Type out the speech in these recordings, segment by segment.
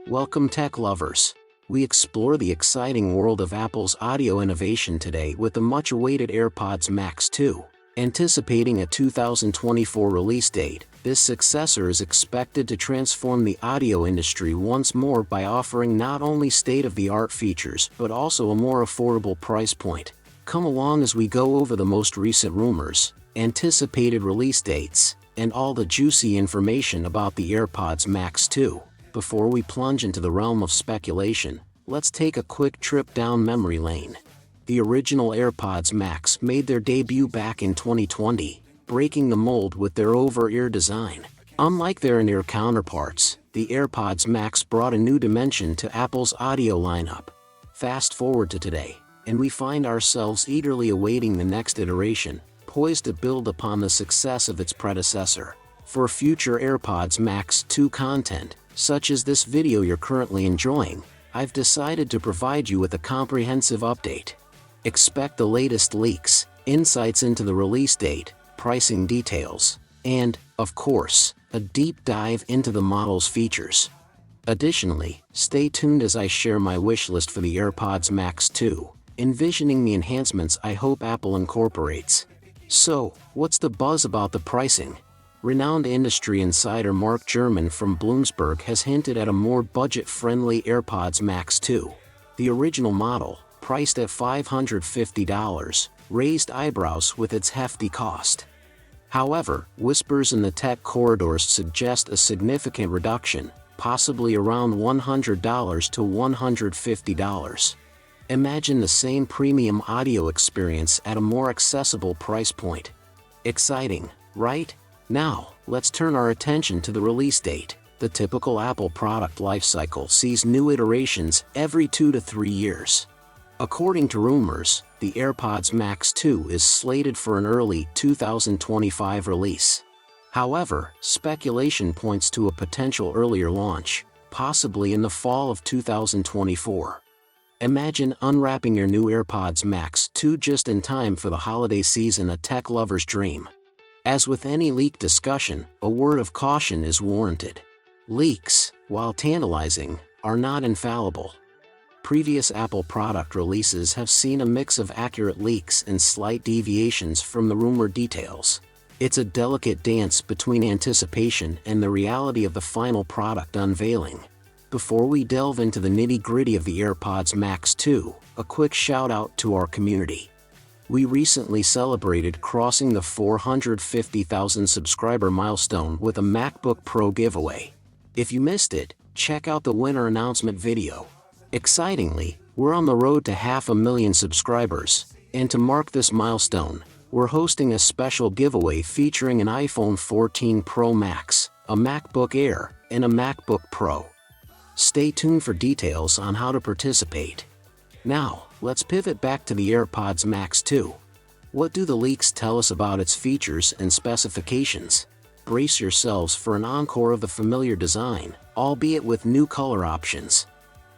Welcome tech lovers. We explore the exciting world of Apple's audio innovation today with the much-awaited AirPods Max 2. Anticipating a 2024 release date, this successor is expected to transform the audio industry once more by offering not only state-of-the-art features but also a more affordable price point. Come along as we go over the most recent rumors, anticipated release dates, and all the juicy information about the AirPods Max 2. Before we plunge into the realm of speculation, let's take a quick trip down memory lane. The original AirPods Max made their debut back in 2020, breaking the mold with their over-ear design. Unlike their in-ear counterparts, the AirPods Max brought a new dimension to Apple's audio lineup. Fast forward to today, and we find ourselves eagerly awaiting the next iteration, poised to build upon the success of its predecessor. For future AirPods Max 2 content, such as this video you're currently enjoying, I've decided to provide you with a comprehensive update. Expect the latest leaks, insights into the release date, pricing details, and, of course, a deep dive into the model's features. Additionally, stay tuned as I share my wish list for the AirPods Max 2, envisioning the enhancements I hope Apple incorporates. So, what's the buzz about the pricing? Renowned industry insider Mark Gurman from Bloomberg has hinted at a more budget-friendly AirPods Max 2. The original model, priced at $550, raised eyebrows with its hefty cost. However, whispers in the tech corridors suggest a significant reduction, possibly around $100 to $150. Imagine the same premium audio experience at a more accessible price point. Exciting, right? Now, let's turn our attention to the release date. The typical Apple product lifecycle sees new iterations every 2 to 3 years. According to rumors, the AirPods Max 2 is slated for an early 2025 release. However, speculation points to a potential earlier launch, possibly in the fall of 2024. Imagine unwrapping your new AirPods Max 2 just in time for the holiday season, a tech lover's dream. As with any leak discussion, a word of caution is warranted. Leaks, while tantalizing, are not infallible. Previous Apple product releases have seen a mix of accurate leaks and slight deviations from the rumored details. It's a delicate dance between anticipation and the reality of the final product unveiling. Before we delve into the nitty-gritty of the AirPods Max 2, a quick shout-out to our community. We recently celebrated crossing the 450,000 subscriber milestone with a MacBook Pro giveaway. If you missed it, check out the winner announcement video. Excitingly, we're on the road to 500,000 subscribers, and to mark this milestone, we're hosting a special giveaway featuring an iPhone 14 Pro Max, a MacBook Air, and a MacBook Pro. Stay tuned for details on how to participate. Now, let's pivot back to the AirPods Max 2. What do the leaks tell us about its features and specifications? Brace yourselves for an encore of the familiar design, albeit with new color options.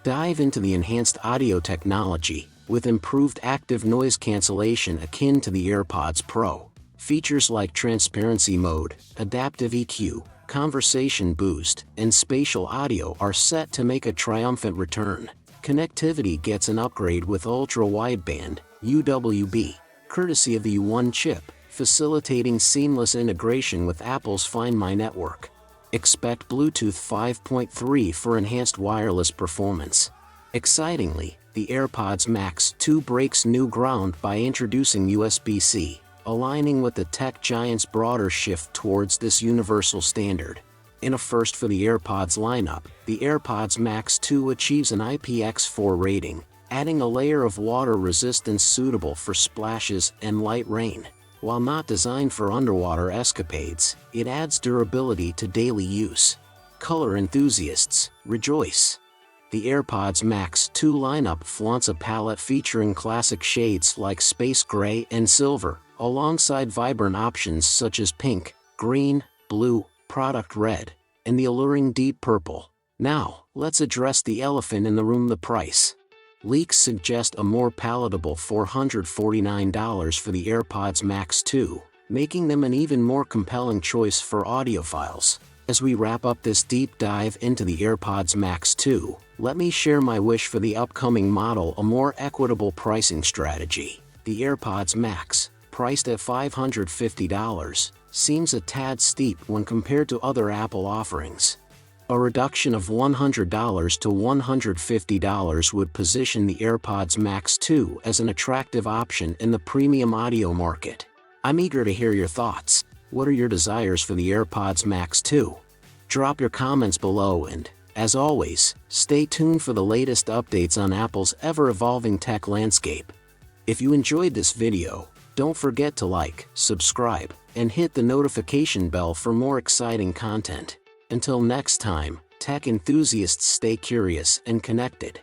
Dive into the enhanced audio technology, with improved active noise cancellation akin to the AirPods Pro. Features like transparency mode, adaptive EQ, conversation boost, and spatial audio are set to make a triumphant return. Connectivity gets an upgrade with ultra-wideband, UWB, courtesy of the U1 chip, facilitating seamless integration with Apple's Find My network. Expect Bluetooth 5.3 for enhanced wireless performance. Excitingly, the AirPods Max 2 breaks new ground by introducing USB-C, aligning with the tech giant's broader shift towards this universal standard. In a first for the AirPods lineup, the AirPods Max 2 achieves an IPX4 rating, adding a layer of water resistance suitable for splashes and light rain. While not designed for underwater escapades, it adds durability to daily use. Color enthusiasts, rejoice! The AirPods Max 2 lineup flaunts a palette featuring classic shades like space gray and silver, alongside vibrant options such as pink, green, blue, product red, and the alluring deep purple. Now, let's address the elephant in the room: the price. Leaks suggest a more palatable $449 for the AirPods Max 2, making them an even more compelling choice for audiophiles. As we wrap up this deep dive into the AirPods Max 2, let me share my wish for the upcoming model: a more equitable pricing strategy. The AirPods Max, priced at $550, seems a tad steep when compared to other Apple offerings. A reduction of $100 to $150 would position the AirPods Max 2 as an attractive option in the premium audio market. I'm eager to hear your thoughts. What are your desires for the AirPods Max 2? Drop your comments below and, as always, stay tuned for the latest updates on Apple's ever-evolving tech landscape. If you enjoyed this video, don't forget to like, subscribe, and hit the notification bell for more exciting content. Until next time, tech enthusiasts, stay curious and connected.